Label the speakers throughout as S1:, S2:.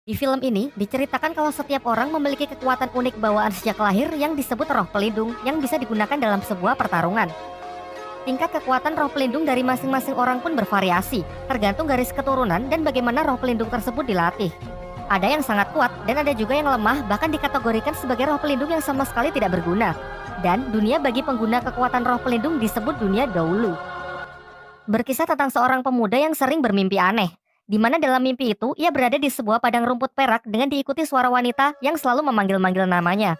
S1: Di film ini diceritakan kalau setiap orang memiliki kekuatan unik bawaan sejak lahir yang disebut roh pelindung yang bisa digunakan dalam sebuah pertarungan. Tingkat kekuatan roh pelindung dari masing-masing orang pun bervariasi, tergantung garis keturunan dan bagaimana roh pelindung tersebut dilatih. Ada yang sangat kuat dan ada juga yang lemah, bahkan dikategorikan sebagai roh pelindung yang sama sekali tidak berguna. Dan dunia bagi pengguna kekuatan roh pelindung disebut dunia Daulu. Berkisah tentang seorang pemuda yang sering bermimpi aneh, di mana dalam mimpi itu ia berada di sebuah padang rumput perak dengan diikuti suara wanita yang selalu memanggil-manggil namanya.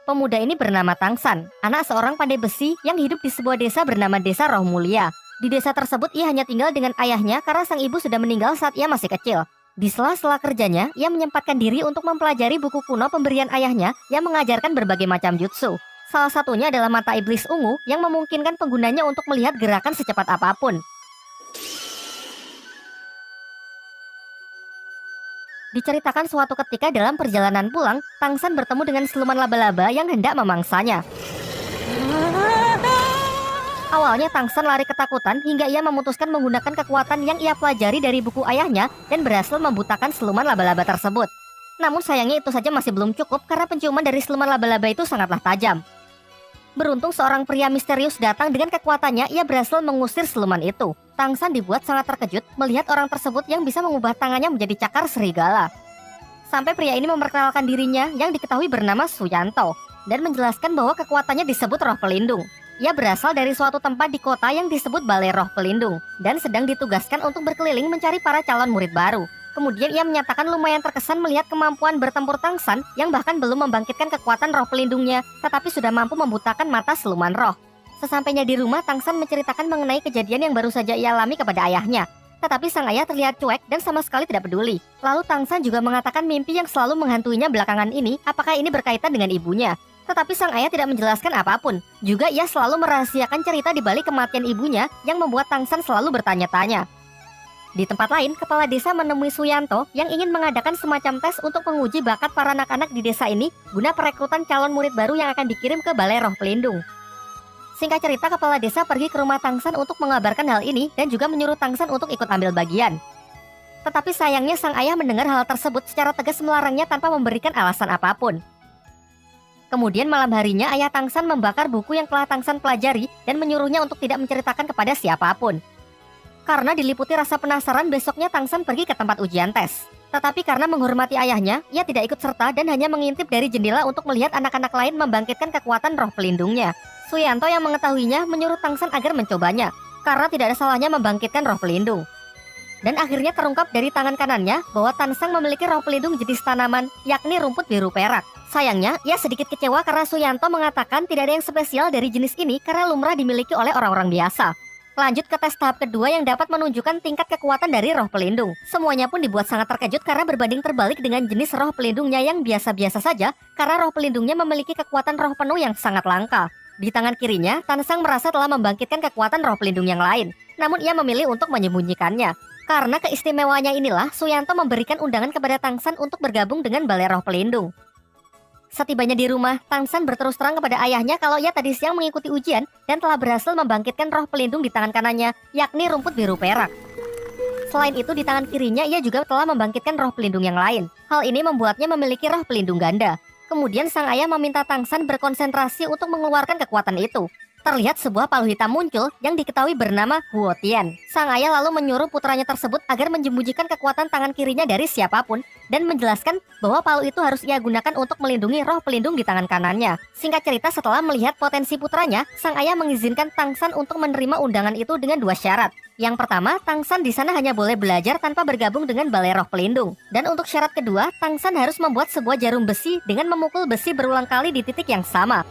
S1: Pemuda ini bernama Tangsan, anak seorang pandai besi yang hidup di sebuah desa bernama Desa Roh Mulia. Di desa tersebut ia hanya tinggal dengan ayahnya karena sang ibu sudah meninggal saat ia masih kecil. Di sela-sela kerjanya, ia menyempatkan diri untuk mempelajari buku kuno pemberian ayahnya yang mengajarkan berbagai macam jutsu. Salah satunya adalah mata iblis ungu yang memungkinkan penggunanya untuk melihat gerakan secepat apapun. Diceritakan suatu ketika dalam perjalanan pulang, Tangsan bertemu dengan siluman laba-laba yang hendak memangsanya. Awalnya Tangsan lari ketakutan hingga ia memutuskan menggunakan kekuatan yang ia pelajari dari buku ayahnya dan berhasil membutakan siluman laba-laba tersebut. Namun sayangnya itu saja masih belum cukup karena penciuman dari siluman laba-laba itu sangatlah tajam. Beruntung seorang pria misterius datang dengan kekuatannya, ia berhasil mengusir siluman itu. Tangsan dibuat sangat terkejut melihat orang tersebut yang bisa mengubah tangannya menjadi cakar serigala. Sampai pria ini memperkenalkan dirinya yang diketahui bernama Suyanto dan menjelaskan bahwa kekuatannya disebut roh pelindung. Ia berasal dari suatu tempat di kota yang disebut Balai Roh Pelindung dan sedang ditugaskan untuk berkeliling mencari para calon murid baru. Kemudian ia menyatakan lumayan terkesan melihat kemampuan bertempur Tangsan yang bahkan belum membangkitkan kekuatan roh pelindungnya, tetapi sudah mampu membutakan mata siluman roh. Sesampainya di rumah, Tangsan menceritakan mengenai kejadian yang baru saja ia alami kepada ayahnya. Tetapi sang ayah terlihat cuek dan sama sekali tidak peduli. Lalu Tangsan juga mengatakan mimpi yang selalu menghantuinya belakangan ini, apakah ini berkaitan dengan ibunya. Tetapi sang ayah tidak menjelaskan apapun. Juga ia selalu merahasiakan cerita di balik kematian ibunya yang membuat Tangsan selalu bertanya-tanya. Di tempat lain, kepala desa menemui Suyanto yang ingin mengadakan semacam tes untuk menguji bakat para anak-anak di desa ini guna perekrutan calon murid baru yang akan dikirim ke Balai Roh Pelindung. Singkat cerita, kepala desa pergi ke rumah Tangsan untuk mengabarkan hal ini dan juga menyuruh Tangsan untuk ikut ambil bagian. Tetapi sayangnya sang ayah mendengar hal tersebut secara tegas melarangnya tanpa memberikan alasan apapun. Kemudian malam harinya ayah Tangsan membakar buku yang telah Tangsan pelajari dan menyuruhnya untuk tidak menceritakan kepada siapapun. Karena diliputi rasa penasaran, besoknya Tangsan pergi ke tempat ujian tes. Tetapi karena menghormati ayahnya, ia tidak ikut serta dan hanya mengintip dari jendela untuk melihat anak-anak lain membangkitkan kekuatan roh pelindungnya. Suyanto yang mengetahuinya menyuruh Tangsan agar mencobanya, karena tidak ada salahnya membangkitkan roh pelindung. Dan akhirnya terungkap dari tangan kanannya bahwa Tansang memiliki roh pelindung jenis tanaman, yakni rumput biru perak. Sayangnya, ia sedikit kecewa karena Suyanto mengatakan tidak ada yang spesial dari jenis ini karena lumrah dimiliki oleh orang-orang biasa. Lanjut ke tes tahap kedua yang dapat menunjukkan tingkat kekuatan dari roh pelindung. Semuanya pun dibuat sangat terkejut karena berbanding terbalik dengan jenis roh pelindungnya yang biasa-biasa saja, karena roh pelindungnya memiliki kekuatan roh penuh yang sangat langka. Di tangan kirinya, Tansang merasa telah membangkitkan kekuatan roh pelindung yang lain, namun ia memilih untuk menyembunyikannya. Karena keistimewaannya inilah, Suyanto memberikan undangan kepada Tangsan untuk bergabung dengan Balai Roh Pelindung. Setibanya di rumah, Tangsan berterus terang kepada ayahnya kalau ia tadi siang mengikuti ujian dan telah berhasil membangkitkan roh pelindung di tangan kanannya, yakni rumput biru perak. Selain itu, di tangan kirinya ia juga telah membangkitkan roh pelindung yang lain. Hal ini membuatnya memiliki roh pelindung ganda. Kemudian sang ayah meminta Tangsan berkonsentrasi untuk mengeluarkan kekuatan itu. Terlihat sebuah palu hitam muncul yang diketahui bernama Huotian. Sang ayah lalu menyuruh putranya tersebut agar menyembunyikan kekuatan tangan kirinya dari siapapun dan menjelaskan bahwa palu itu harus ia gunakan untuk melindungi roh pelindung di tangan kanannya. Singkat cerita, setelah melihat potensi putranya, sang ayah mengizinkan Tangsan untuk menerima undangan itu dengan dua syarat. Yang pertama, Tangsan di sana hanya boleh belajar tanpa bergabung dengan Balai Roh Pelindung. Dan untuk syarat kedua, Tangsan harus membuat sebuah jarum besi dengan memukul besi berulang kali di titik yang sama.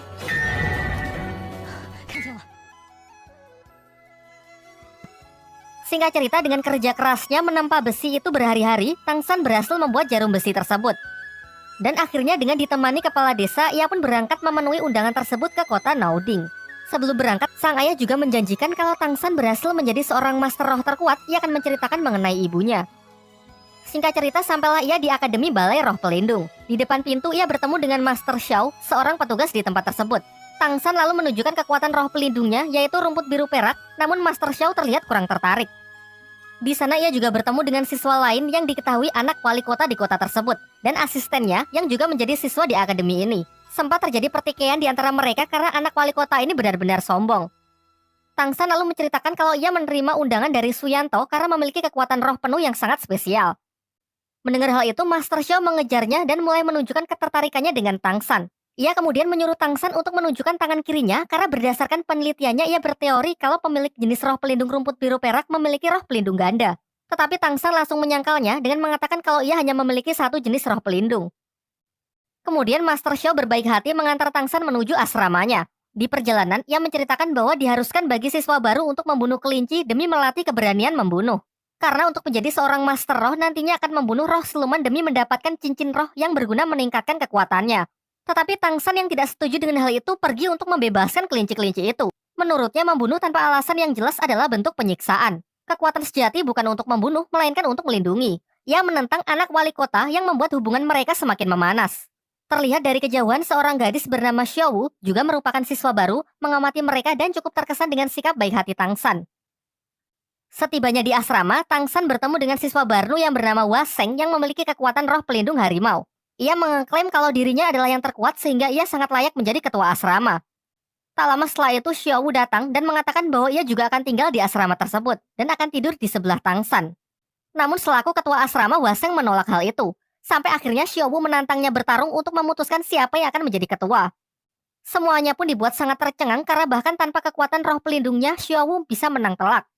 S1: Singkat cerita, dengan kerja kerasnya menempa besi itu berhari-hari, Tangsan berhasil membuat jarum besi tersebut. Dan akhirnya dengan ditemani kepala desa, ia pun berangkat memenuhi undangan tersebut ke kota Naoding. Sebelum berangkat, sang ayah juga menjanjikan kalau Tangsan berhasil menjadi seorang master roh terkuat, ia akan menceritakan mengenai ibunya. Singkat cerita, sampailah ia di Akademi Balai Roh Pelindung. Di depan pintu, ia bertemu dengan Master Xiao, seorang petugas di tempat tersebut. Tangsan lalu menunjukkan kekuatan roh pelindungnya, yaitu rumput biru perak, namun Master Xiao terlihat kurang tertarik. Di sana ia juga bertemu dengan siswa lain yang diketahui anak wali kota di kota tersebut, dan asistennya yang juga menjadi siswa di akademi ini. Sempat terjadi pertikaian di antara mereka karena anak wali kota ini benar-benar sombong. Tangsan lalu menceritakan kalau ia menerima undangan dari Suyanto karena memiliki kekuatan roh penuh yang sangat spesial. Mendengar hal itu, Master Xiao mengejarnya dan mulai menunjukkan ketertarikannya dengan Tangsan. Ia kemudian menyuruh Tangsan untuk menunjukkan tangan kirinya karena berdasarkan penelitiannya ia berteori kalau pemilik jenis roh pelindung rumput biru perak memiliki roh pelindung ganda. Tetapi Tangsan langsung menyangkalnya dengan mengatakan kalau ia hanya memiliki satu jenis roh pelindung. Kemudian Master Xiao berbaik hati mengantar Tangsan menuju asramanya. Di perjalanan, ia menceritakan bahwa diharuskan bagi siswa baru untuk membunuh kelinci demi melatih keberanian membunuh. Karena untuk menjadi seorang Master Roh nantinya akan membunuh roh siluman demi mendapatkan cincin roh yang berguna meningkatkan kekuatannya. Tetapi Tangsan yang tidak setuju dengan hal itu pergi untuk membebaskan kelinci-kelinci itu. Menurutnya membunuh tanpa alasan yang jelas adalah bentuk penyiksaan. Kekuatan sejati bukan untuk membunuh, melainkan untuk melindungi. Ia menentang anak wali kota yang membuat hubungan mereka semakin memanas. Terlihat dari kejauhan seorang gadis bernama Xiaowu juga merupakan siswa baru mengamati mereka dan cukup terkesan dengan sikap baik hati Tangsan. Setibanya di asrama, Tangsan bertemu dengan siswa baru yang bernama Waseng yang memiliki kekuatan roh pelindung harimau. Ia mengklaim kalau dirinya adalah yang terkuat sehingga ia sangat layak menjadi ketua asrama. Tak lama setelah itu Xiaowu datang dan mengatakan bahwa ia juga akan tinggal di asrama tersebut dan akan tidur di sebelah Tangsan. Namun selaku ketua asrama, Waseng menolak hal itu. Sampai akhirnya Xiaowu menantangnya bertarung untuk memutuskan siapa yang akan menjadi ketua. Semuanya pun dibuat sangat tercengang karena bahkan tanpa kekuatan roh pelindungnya, Xiaowu bisa menang telak.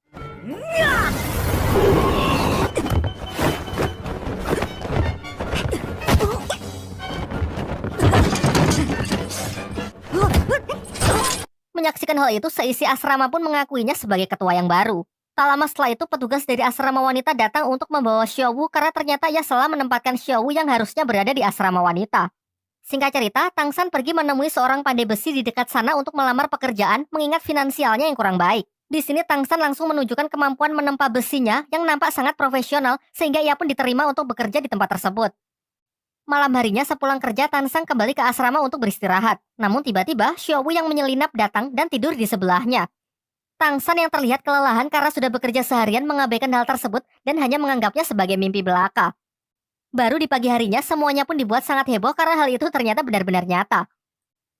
S1: Menyaksikan hal itu, seisi asrama pun mengakuinya sebagai ketua yang baru. Tak lama setelah itu, petugas dari asrama wanita datang untuk membawa Xiaowu karena ternyata ia salah menempatkan Xiaowu yang harusnya berada di asrama wanita. Singkat cerita, Tangsan pergi menemui seorang pandai besi di dekat sana untuk melamar pekerjaan mengingat finansialnya yang kurang baik. Di sini Tangsan langsung menunjukkan kemampuan menempa besinya yang nampak sangat profesional sehingga ia pun diterima untuk bekerja di tempat tersebut. Malam harinya sepulang kerja, Tangsan kembali ke asrama untuk beristirahat. Namun tiba-tiba, Xiaowu yang menyelinap datang dan tidur di sebelahnya. Tangsan yang terlihat kelelahan karena sudah bekerja seharian mengabaikan hal tersebut dan hanya menganggapnya sebagai mimpi belaka. Baru di pagi harinya, semuanya pun dibuat sangat heboh karena hal itu ternyata benar-benar nyata.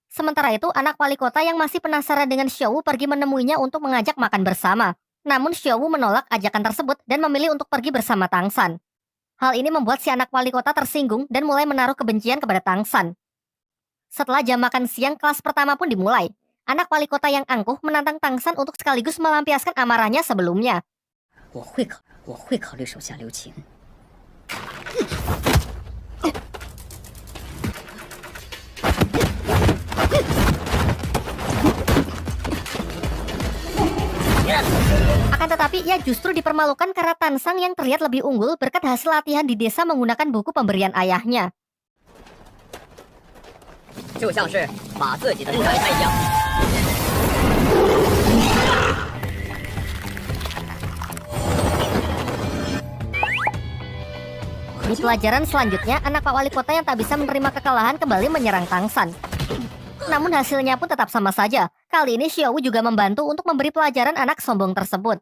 S1: Sementara itu, anak wali kota yang masih penasaran dengan Xiaowu pergi menemuinya untuk mengajak makan bersama. Namun Xiaowu menolak ajakan tersebut dan memilih untuk pergi bersama Tangsan. Hal ini membuat si anak wali kota tersinggung dan mulai menaruh kebencian kepada Tangsan. Setelah jam makan siang, kelas pertama pun dimulai. Anak wali kota yang angkuh menantang Tangsan untuk sekaligus melampiaskan amarahnya sebelumnya. Akan tetapi ia justru dipermalukan karena Tansang yang terlihat lebih unggul berkat hasil latihan di desa menggunakan buku pemberian ayahnya. Di pelajaran selanjutnya, anak Pak Wali Kota yang tak bisa menerima kekalahan kembali menyerang Tangsan. Namun hasilnya pun tetap sama saja. Kali ini Xiaowu juga membantu untuk memberi pelajaran anak sombong tersebut.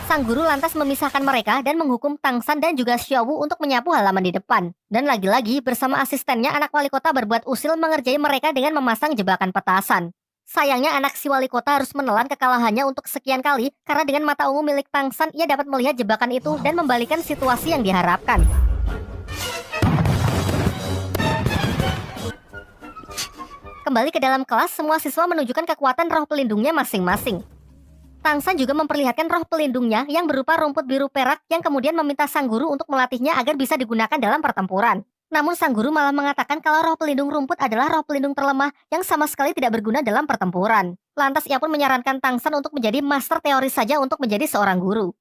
S1: Sang guru lantas memisahkan mereka dan menghukum Tangsan dan juga Xiaowu untuk menyapu halaman di depan. Dan lagi-lagi bersama asistennya anak wali kota berbuat usil mengerjai mereka dengan memasang jebakan petasan. Sayangnya anak si wali kota harus menelan kekalahannya untuk sekian kali karena dengan mata ungu milik Tangsan ia dapat melihat jebakan itu dan membalikan situasi yang diharapkan. Kembali ke dalam kelas, semua siswa menunjukkan kekuatan roh pelindungnya masing-masing. Tangsan juga memperlihatkan roh pelindungnya yang berupa rumput biru perak yang kemudian meminta sang guru untuk melatihnya agar bisa digunakan dalam pertempuran. Namun sang guru malah mengatakan kalau roh pelindung rumput adalah roh pelindung terlemah yang sama sekali tidak berguna dalam pertempuran. Lantas ia pun menyarankan Tangsan untuk menjadi master teori saja untuk menjadi seorang guru.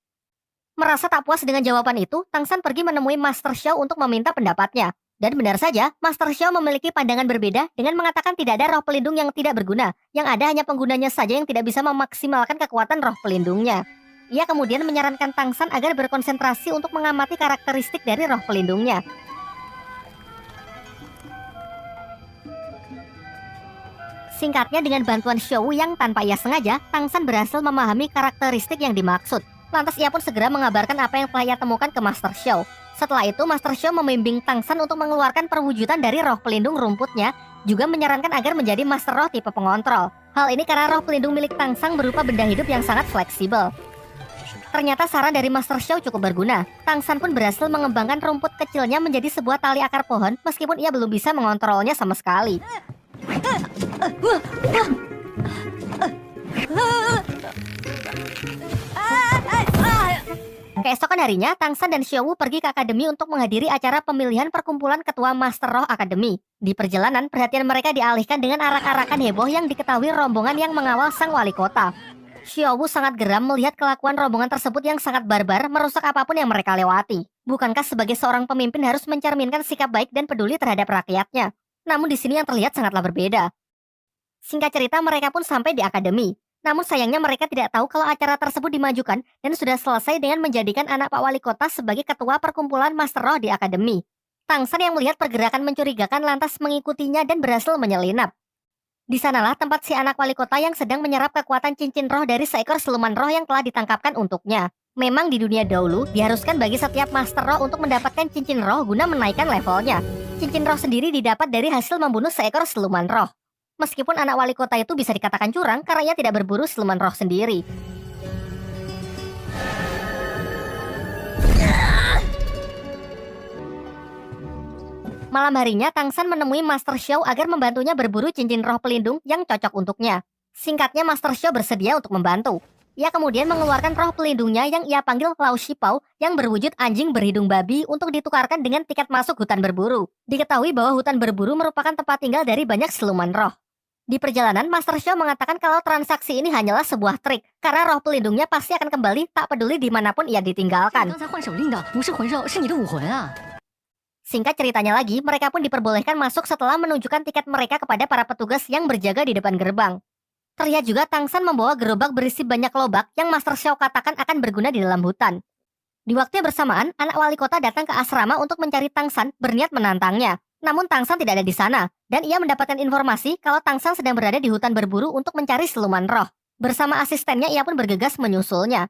S1: Merasa tak puas dengan jawaban itu, Tangsan pergi menemui Master Xiao untuk meminta pendapatnya. Dan benar saja, Master Xiao memiliki pandangan berbeda dengan mengatakan tidak ada roh pelindung yang tidak berguna, yang ada hanya penggunanya saja yang tidak bisa memaksimalkan kekuatan roh pelindungnya. Ia kemudian menyarankan Tangsan agar berkonsentrasi untuk mengamati karakteristik dari roh pelindungnya. Singkatnya, dengan bantuan Xiaowu yang tanpa ia sengaja, Tangsan berhasil memahami karakteristik yang dimaksud. Lantas ia pun segera mengabarkan apa yang telah ia temukan ke Master Xiao. Setelah itu, Master Xiao membimbing Tang San untuk mengeluarkan perwujudan dari roh pelindung rumputnya, juga menyarankan agar menjadi Master Roh tipe pengontrol. Hal ini karena roh pelindung milik Tang San berupa benda hidup yang sangat fleksibel. Ternyata saran dari Master Xiao cukup berguna. Tang San pun berhasil mengembangkan rumput kecilnya menjadi sebuah tali akar pohon, meskipun ia belum bisa mengontrolnya sama sekali. Keesokan harinya, Tang San dan Xiao Wu pergi ke akademi untuk menghadiri acara pemilihan perkumpulan ketua Master Roh Akademi. Di perjalanan, perhatian mereka dialihkan dengan arak-arakan heboh yang diketahui rombongan yang mengawal sang wali kota. Xiao Wu sangat geram melihat kelakuan rombongan tersebut yang sangat barbar merusak apapun yang mereka lewati. Bukankah sebagai seorang pemimpin harus mencerminkan sikap baik dan peduli terhadap rakyatnya? Namun di sini yang terlihat sangatlah berbeda. Singkat cerita, mereka pun sampai di akademi. Namun sayangnya mereka tidak tahu kalau acara tersebut dimajukan dan sudah selesai dengan menjadikan anak Pak Wali Kota sebagai ketua perkumpulan Master Roh di akademi. Tang San yang melihat pergerakan mencurigakan lantas mengikutinya dan berhasil menyelinap. Di sanalah tempat si anak wali kota yang sedang menyerap kekuatan cincin roh dari seekor siluman roh yang telah ditangkapkan untuknya. Memang di dunia dahulu, diharuskan bagi setiap Master Roh untuk mendapatkan cincin roh guna menaikkan levelnya. Cincin roh sendiri didapat dari hasil membunuh seekor siluman roh. Meskipun anak wali kota itu bisa dikatakan curang karena ia tidak berburu siluman roh sendiri. Malam harinya, Tang San menemui Master Xiao agar membantunya berburu cincin roh pelindung yang cocok untuknya. Singkatnya, Master Xiao bersedia untuk membantu. Ia kemudian mengeluarkan roh pelindungnya yang ia panggil Lao Shipao yang berwujud anjing berhidung babi untuk ditukarkan dengan tiket masuk hutan berburu. Diketahui bahwa hutan berburu merupakan tempat tinggal dari banyak siluman roh. Di perjalanan, Master Xiao mengatakan kalau transaksi ini hanyalah sebuah trik, karena roh pelindungnya pasti akan kembali tak peduli dimanapun ia ditinggalkan. Singkat ceritanya lagi, mereka pun diperbolehkan masuk setelah menunjukkan tiket mereka kepada para petugas yang berjaga di depan gerbang. Terlihat juga Tang San membawa gerobak berisi banyak lobak yang Master Xiao katakan akan berguna di dalam hutan. Di waktu yang bersamaan, anak wali kota datang ke asrama untuk mencari Tang San, berniat menantangnya. Namun Tang San tidak ada di sana, dan ia mendapatkan informasi kalau Tang San sedang berada di hutan berburu untuk mencari siluman roh. Bersama asistennya, ia pun bergegas menyusulnya.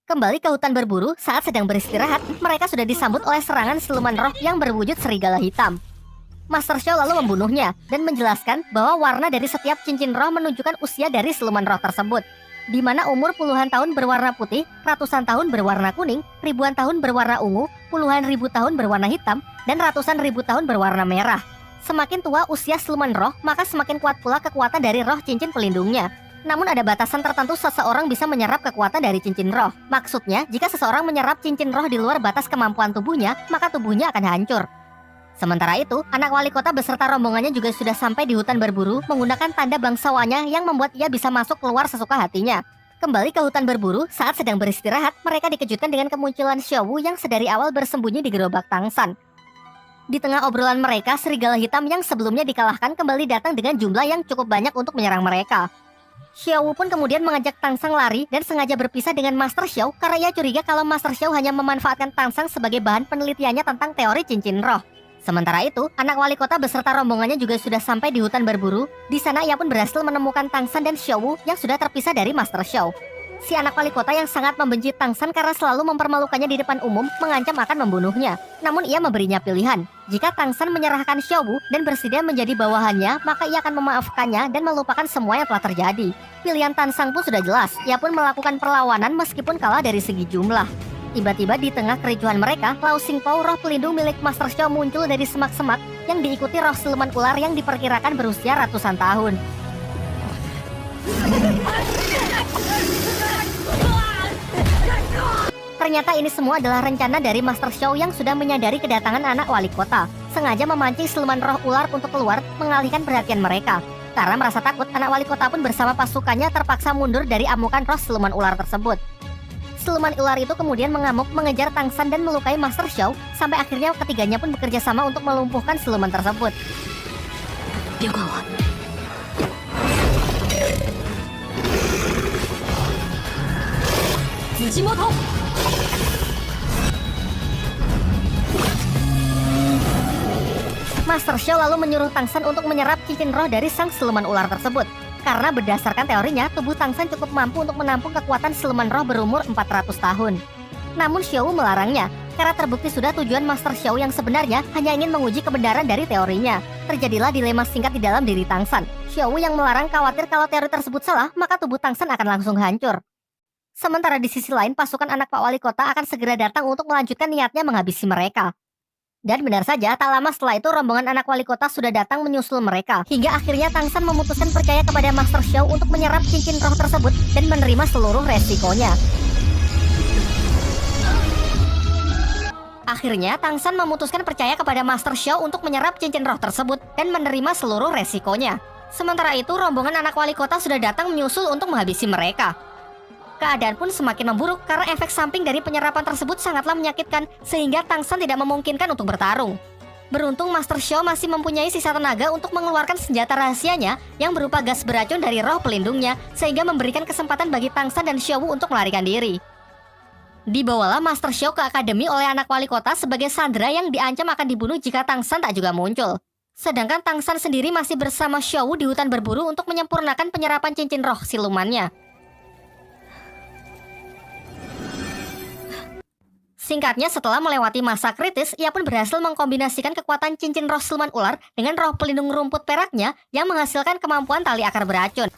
S1: Kembali ke hutan berburu, saat sedang beristirahat, mereka sudah disambut oleh serangan siluman roh yang berwujud serigala hitam. Master Xiao lalu membunuhnya, dan menjelaskan bahwa warna dari setiap cincin roh menunjukkan usia dari siluman roh tersebut. Di mana umur puluhan tahun berwarna putih, ratusan tahun berwarna kuning, ribuan tahun berwarna ungu, puluhan ribu tahun berwarna hitam, dan ratusan ribu tahun berwarna merah. Semakin tua usia siluman roh, maka semakin kuat pula kekuatan dari roh cincin pelindungnya. Namun ada batasan tertentu seseorang bisa menyerap kekuatan dari cincin roh. Maksudnya, jika seseorang menyerap cincin roh di luar batas kemampuan tubuhnya, maka tubuhnya akan hancur. Sementara itu, anak wali kota beserta rombongannya juga sudah sampai di hutan berburu menggunakan tanda bangsawanya yang membuat ia bisa masuk keluar sesuka hatinya. Kembali ke hutan berburu, saat sedang beristirahat, mereka dikejutkan dengan kemunculan Xiao Wu yang sedari awal bersembunyi di gerobak Tang San. Di tengah obrolan mereka, serigala hitam yang sebelumnya dikalahkan kembali datang dengan jumlah yang cukup banyak untuk menyerang mereka. Xiao Wu pun kemudian mengajak Tang San lari dan sengaja berpisah dengan Master Xiao karena ia curiga kalau Master Xiao hanya memanfaatkan Tang San sebagai bahan penelitiannya tentang teori cincin roh. Sementara itu, anak wali kota beserta rombongannya juga sudah sampai di hutan berburu. Di sana ia pun berhasil menemukan Tang San dan Xiao Wu yang sudah terpisah dari Master Xiao. Si anak wali kota yang sangat membenci Tang San karena selalu mempermalukannya di depan umum mengancam akan membunuhnya. Namun ia memberinya pilihan. Jika Tang San menyerahkan Xiao Wu dan bersedia menjadi bawahannya, maka ia akan memaafkannya dan melupakan semua yang telah terjadi. Pilihan Tang San pun sudah jelas. Ia pun melakukan perlawanan meskipun kalah dari segi jumlah. Tiba-tiba di tengah kericuhan mereka, Lao Xingpao, roh pelindung milik Master Xiao, muncul dari semak-semak yang diikuti roh siluman ular yang diperkirakan berusia ratusan tahun. Ternyata ini semua adalah rencana dari Master Xiao yang sudah menyadari kedatangan anak wali kota. Sengaja memancing siluman roh ular untuk keluar, mengalihkan perhatian mereka. Karena merasa takut, anak wali kota pun bersama pasukannya terpaksa mundur dari amukan roh siluman ular tersebut. Siluman ular itu kemudian mengamuk mengejar Tang San dan melukai Master Xiao, sampai akhirnya ketiganya pun bekerja sama untuk melumpuhkan siluman tersebut. Master Xiao lalu menyuruh Tang San untuk menyerap cincin roh dari sang siluman ular tersebut. Karena berdasarkan teorinya, tubuh Tangsan cukup mampu untuk menampung kekuatan siluman roh berumur 400 tahun. Namun Xiao melarangnya, karena terbukti sudah tujuan Master Xiao yang sebenarnya hanya ingin menguji kebenaran dari teorinya. Terjadilah dilema singkat di dalam diri Tangsan. Xiao yang melarang khawatir kalau teori tersebut salah, maka tubuh Tangsan akan langsung hancur. Sementara di sisi lain, pasukan anak Pak Wali Kota akan segera datang untuk melanjutkan niatnya menghabisi mereka. Dan benar saja, tak lama setelah itu rombongan anak wali kota sudah datang menyusul mereka. Hingga akhirnya Tangsan memutuskan percaya kepada Master Xiao untuk menyerap cincin roh tersebut dan menerima seluruh resikonya. Akhirnya, Tangsan memutuskan percaya kepada Master Xiao untuk menyerap cincin roh tersebut dan menerima seluruh resikonya. Sementara itu, rombongan anak wali kota sudah datang menyusul untuk menghabisi mereka. Keadaan pun semakin memburuk karena efek samping dari penyerapan tersebut sangatlah menyakitkan sehingga Tangsan tidak memungkinkan untuk bertarung. Beruntung Master Xiao masih mempunyai sisa tenaga untuk mengeluarkan senjata rahasianya yang berupa gas beracun dari roh pelindungnya sehingga memberikan kesempatan bagi Tangsan dan Xiao untuk melarikan diri. Dibawalah Master Xiao ke akademi oleh anak wali kota sebagai sandera yang diancam akan dibunuh jika Tangsan tak juga muncul. Sedangkan Tangsan sendiri masih bersama Xiao di hutan berburu untuk menyempurnakan penyerapan cincin roh silumannya. Singkatnya, setelah melewati masa kritis, ia pun berhasil mengkombinasikan kekuatan cincin roh siluman ular dengan roh pelindung rumput peraknya yang menghasilkan kemampuan tali akar beracun.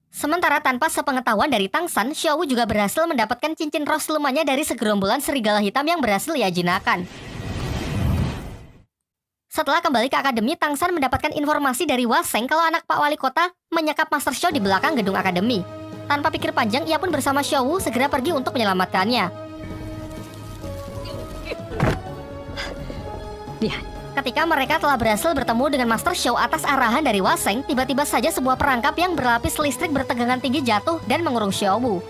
S1: Sementara tanpa sepengetahuan dari Tangsan, Xiao juga berhasil mendapatkan cincin roh silumannya dari segerombolan serigala hitam yang berhasil ia jinakan. Setelah kembali ke akademi, Tangsan mendapatkan informasi dari Waseng kalau anak Pak Wali Kota menyekap Master Xiao di belakang gedung akademi. Tanpa pikir panjang, ia pun bersama Xiao segera pergi untuk menyelamatkannya. Ketika mereka telah berhasil bertemu dengan Master Xiao atas arahan dari Waseng, tiba-tiba saja sebuah perangkap yang berlapis listrik bertegangan tinggi jatuh dan mengurung Xiao.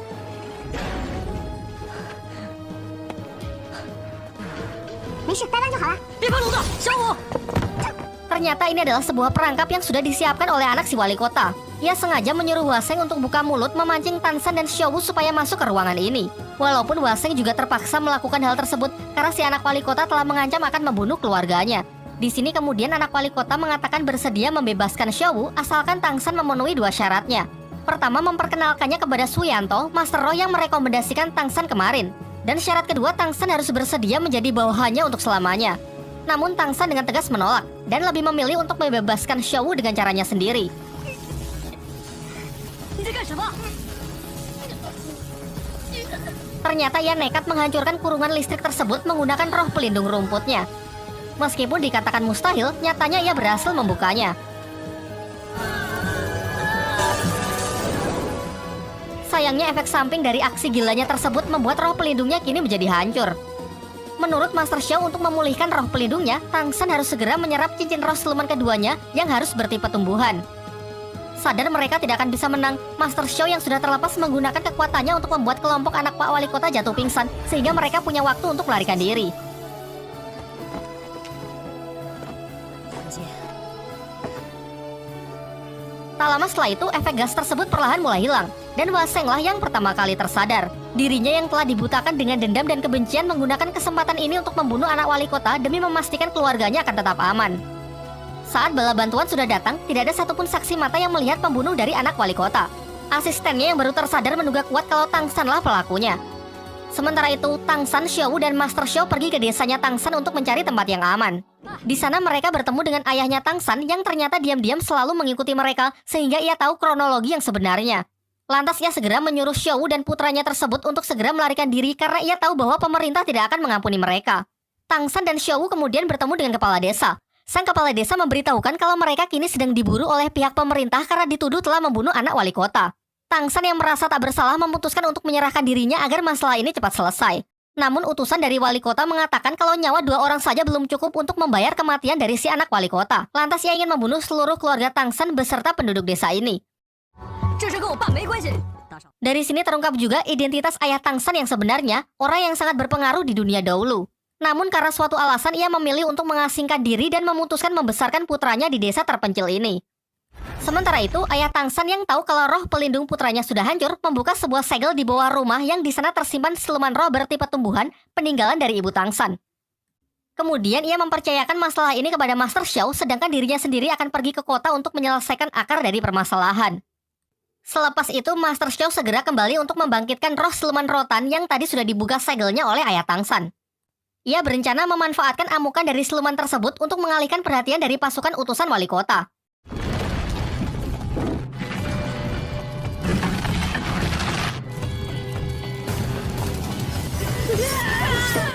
S1: Ternyata ini adalah sebuah perangkap yang sudah disiapkan oleh anak si wali kota. Ia sengaja menyuruh Waseng untuk buka mulut memancing Tangsan dan Xiao supaya masuk ke ruangan ini. Walaupun Waseng juga terpaksa melakukan hal tersebut karena si anak wali kota telah mengancam akan membunuh keluarganya. Di sini kemudian anak wali kota mengatakan bersedia membebaskan Xiao asalkan Tangsan memenuhi dua syaratnya. Pertama, memperkenalkannya kepada Suyanto, Master Roh yang merekomendasikan Tangsan kemarin. Dan syarat kedua, Tangsan harus bersedia menjadi bawahannya untuk selamanya. Namun Tangsan dengan tegas menolak dan lebih memilih untuk membebaskan Xiao dengan caranya sendiri. Ternyata ia nekat menghancurkan kurungan listrik tersebut menggunakan roh pelindung rumputnya. Meskipun dikatakan mustahil, nyatanya ia berhasil membukanya. Sayangnya efek samping dari aksi gilanya tersebut membuat roh pelindungnya kini menjadi hancur. Menurut Master Xiao, untuk memulihkan roh pelindungnya, Tangsan harus segera menyerap cincin roh siluman keduanya yang harus bertipe tumbuhan. Sadar mereka tidak akan bisa menang, Master Xiao yang sudah terlepas menggunakan kekuatannya untuk membuat kelompok anak Pak Wali Kota jatuh pingsan, sehingga mereka punya waktu untuk melarikan diri. Tak lama setelah itu, efek gas tersebut perlahan mulai hilang, dan Wasenglah yang pertama kali tersadar. Dirinya yang telah dibutakan dengan dendam dan kebencian menggunakan kesempatan ini untuk membunuh anak wali kota demi memastikan keluarganya akan tetap aman. Saat bala bantuan sudah datang, tidak ada satupun saksi mata yang melihat pembunuh dari anak wali kota. Asistennya yang baru tersadar menduga kuat kalau Tangsanlah pelakunya. Sementara itu, Tangsan, Xiao, dan Master Xiao pergi ke desanya Tangsan untuk mencari tempat yang aman. Di sana mereka bertemu dengan ayahnya Tangsan yang ternyata diam-diam selalu mengikuti mereka sehingga ia tahu kronologi yang sebenarnya. Lantas ia segera menyuruh Xiao dan putranya tersebut untuk segera melarikan diri karena ia tahu bahwa pemerintah tidak akan mengampuni mereka. Tangsan dan Xiao kemudian bertemu dengan kepala desa. Sang kepala desa memberitahukan kalau mereka kini sedang diburu oleh pihak pemerintah karena dituduh telah membunuh anak wali kota. Tangsan yang merasa tak bersalah memutuskan untuk menyerahkan dirinya agar masalah ini cepat selesai. Namun utusan dari wali kota mengatakan kalau nyawa 2 orang saja belum cukup untuk membayar kematian dari si anak wali kota. Lantas ia ingin membunuh seluruh keluarga Tangsan beserta penduduk desa ini. Dari sini terungkap juga identitas ayah Tangsan yang sebenarnya, orang yang sangat berpengaruh di dunia dahulu. Namun karena suatu alasan ia memilih untuk mengasingkan diri dan memutuskan membesarkan putranya di desa terpencil ini. Sementara itu, ayah Tangsan yang tahu kalau roh pelindung putranya sudah hancur, membuka sebuah segel di bawah rumah yang di sana tersimpan siluman roh bertipe tumbuhan peninggalan dari ibu Tangsan. Kemudian ia mempercayakan masalah ini kepada Master Xiao, sedangkan dirinya sendiri akan pergi ke kota untuk menyelesaikan akar dari permasalahan. Selepas itu, Master Xiao segera kembali untuk membangkitkan roh siluman rotan yang tadi sudah dibuka segelnya oleh Ayah Tangsan. Ia berencana memanfaatkan amukan dari siluman tersebut untuk mengalihkan perhatian dari pasukan utusan wali kota.